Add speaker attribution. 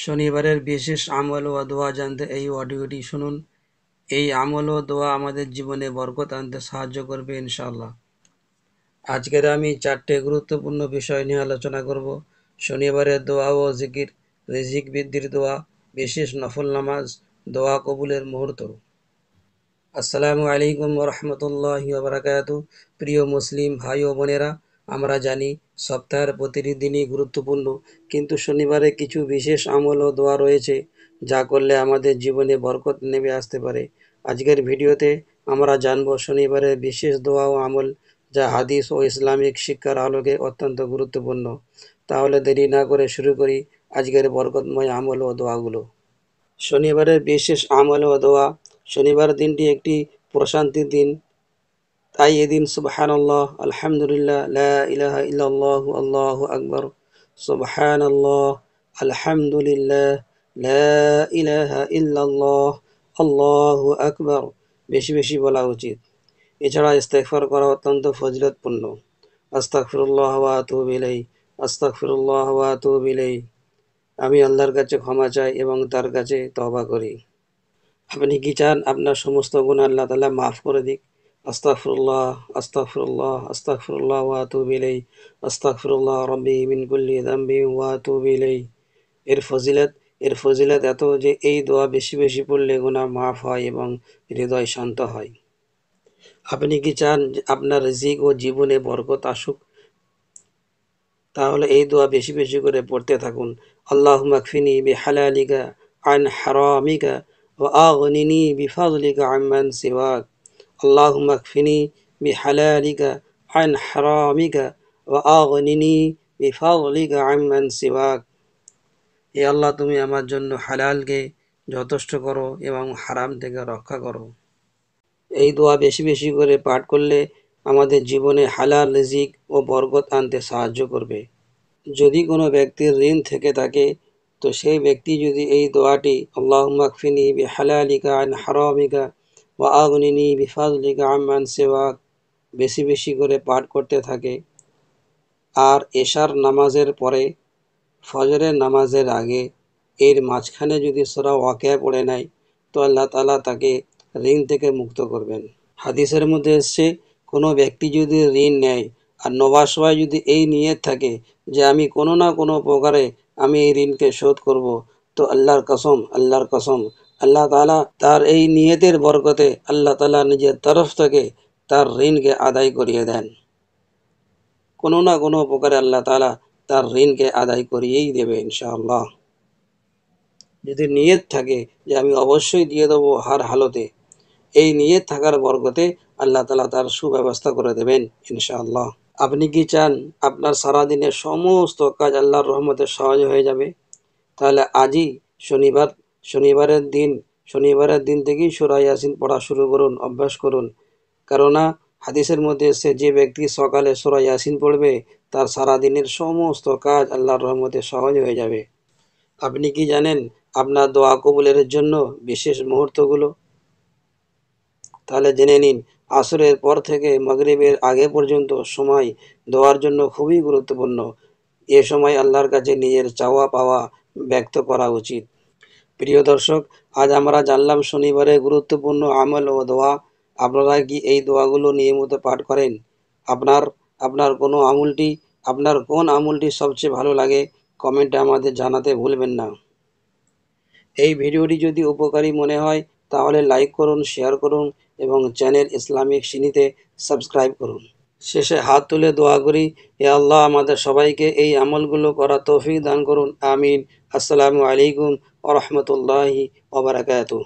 Speaker 1: শনিবারের বিশেষ আমল ও দোয়া জানতে এই অডিওটি শুনুন। এই আমল ও দোয়া আমাদের জীবনে বরকত আনতে সাহায্য করবে ইনশাআল্লাহ। আজকের আমি 4টে গুরুত্বপূর্ণ বিষয় নিয়ে আলোচনা করব। শনিবারের দোয়া ও জিকির, রিজিক বৃদ্ধির দোয়া, বিশেষ নফল নামাজ, দোয়া কবুলের মুহূর্ত। আসসালামু আলাইকুম রহমতুল্লাহি ওয়া বারাকাতুহু। প্রিয় মুসলিম ভাই ও বোনেরা, আমরা জানি সপ্তাহের প্রতিটি দিনই গুরুত্বপূর্ণ, কিন্তু শনিবারে কিছু বিশেষ আমল ও দোয়া রয়েছে যা করলে আমাদের জীবনে বরকত নেমে আসতে পারে। আজকের ভিডিওতে আমরা জানব শনিবারের বিশেষ দোয়া ও আমল, যা হাদিস ও ইসলামিক শিক্ষার আলোকে অত্যন্ত গুরুত্বপূর্ণ। তাহলে দেরি না করে শুরু করি আজকের বরকতময় আমল ও দোয়াগুলো। শনিবারের বিশেষ আমল ও দোয়া। শনিবার দিনটি একটি প্রশান্তির দিন, তাই এদিন সুবহানাল্লাহ, আলহামদুলিল্লাহ, লা ইলাহা ইল্লাল্লাহু আল্লাহু আকবার, সুবহানাল্লাহ, আলহামদুলিল্লাহ, লা ইলাহা ইল্লাল্লাহ, আল্লাহু আকবার বেশি বেশি বলা উচিত। এছাড়া ইস্তেগফার করা অত্যন্ত ফজিলতপূর্ণ। আস্তাগফিরুল্লাহ ওয়া আতুবু ইলাইহি, আস্তাগফিরুল্লাহ ওয়া আতুবু ইলাইহি। আমি আল্লাহর কাছে ক্ষমা চাই এবং তার কাছে তওবা করি। আপনি কি চান আপনার সমস্ত গুনাহ আল্লাহ তাআলা মাফ করে দিক? আস্তাগফিরুল্লাহ, আস্তাগফিরুল্লাহ, আস্তাগফিরুল্লাহ ওয়া আতুবু ইলাইহি, আস্তাগফিরুল্লাহ রাব্বি মিন কুল্লি যামবিন ওয়া আতুবু ইলাইহি। এর ফজিলত এত যে এই দোয়া বেশি বেশি পড়লে গুনাহ মাফ হয় এবং হৃদয় শান্ত হয়। আপনি কি চান যে আপনার রিজিক ও জীবনে বরকত আসুক? তাহলে এই দোয়া বেশি বেশি করে পড়তে থাকুন। আল্লাহুম্মা কফিনি বিহালালিকা আন হারামিকা ওয়া আগনিনি বিফাদলিকা আম্মান সিওয়াক। আল্লাহুম্মা কফিনি বিহালালিকা আন হারামিকা ওয়া আগনিনি বিফাদলিকা আম্মান সিওয়াক। হে আল্লাহ, তুমি আমার জন্য হালালকে যথেষ্ট করো এবং হারাম থেকে রক্ষা করো। এই দোয়া বেশি বেশি করে পাঠ করলে আমাদের জীবনে হালাল রিজিক ও বরকত আনতে সাহায্য করবে। যদি কোনো ব্যক্তির ঋণ থেকে থাকে, তো সেই ব্যক্তি যদি এই দোয়াটি আল্লাহুম্মা কফিনি বিহালালিকা আন হারামিকা ওয়া আগনিনি বিফাদলিকা আম্মান সিওয়াক বেশি বেশি করে পাঠ করতে থাকে, আর এশার নামাজের পরে, ফজরের নামাজের আগে, এর মাঝখানে যদি সূরা ওয়াকিয়া পড়ে নেয়, তো আল্লাহ তাআলা তাকে ঋণ থেকে মুক্ত করবেন। হাদিসের মধ্যে এসছে, কোনো ব্যক্তি যদি ঋণ নেয় আর নেওয়ার সময় যদি এই নিয়ত থাকে যে আমি কোনো না কোনো প্রকারে আমি এই ঋণকে শোধ করব, তো আল্লাহর কসম আল্লাহ তাআলা তার এই নিয়তের বরকতে আল্লাহ তাআলা নিজের তরফ থেকে তার ঋণকে আদায় করিয়ে দেন। কোনো না কোনো প্রকারে আল্লাহ তাআলা তার ঋণকে আদায় করিয়েই দেবে ইনশাআল্লাহ। যদি নিয়ত থাকে যে আমি অবশ্যই দিয়ে দেবো হার হালতে, এই নিয়ত থাকার বরকতে আল্লাহ তাআলা তার সুব্যবস্থা করে দেবেন ইনশাআল্লাহ। আপনি কি চান আপনার সারাদিনের সমস্ত কাজ আল্লাহর রহমতে সহজ হয়ে যাবে? তাহলে আজই শনিবারের দিন থেকেই সূরা ইয়াসিন পড়া শুরু করুন, অভ্যাস করুন। কেননা হাদিসের মধ্যে এসেছে, যে ব্যক্তি সকালে সূরা ইয়াসিন পড়বে তার সারাদিনের সমস্ত কাজ আল্লাহর রহমতে সহজ হয়ে যাবে। আপনি কি জানেন আপনার দোয়া কবুলের জন্য বিশেষ মুহূর্তগুলো? তাহলে জেনে নিন, আসরের পর থেকে মাগরিবের আগে পর্যন্ত সময় দোয়ার জন্য খুবই গুরুত্বপূর্ণ। এ সময় আল্লাহর কাছে নিজের চাওয়া পাওয়া ব্যক্ত করা উচিত। প্রিয় দর্শক, আজ আমরা জানলাম শনিবারের গুরুত্বপূর্ণ আমল ও দোয়া। আপনারা কি এই দোয়াগুলো নিয়মিত পাঠ করেন? আপনার আপনার আপনার কোন আমলটি সবচেয়ে ভালো লাগে কমেন্টে আমাদের জানাতে ভুলবেন না। এই ভিডিওটি যদি উপকারী মনে হয় তাহলে লাইক করুন, শেয়ার করুন এবং চ্যানেল ইসলামিক সিনিতে সাবস্ক্রাইব করুন। শেষে হাত তুলে দোয়া করি, হে আল্লাহ, আমাদের সবাইকে এই আমলগুলো করার তৌফিক দান করুন। আমিন। আসসালামু আলাইকুম ওয়া রাহমাতুল্লাহি ওয়া বারাকাতুহু।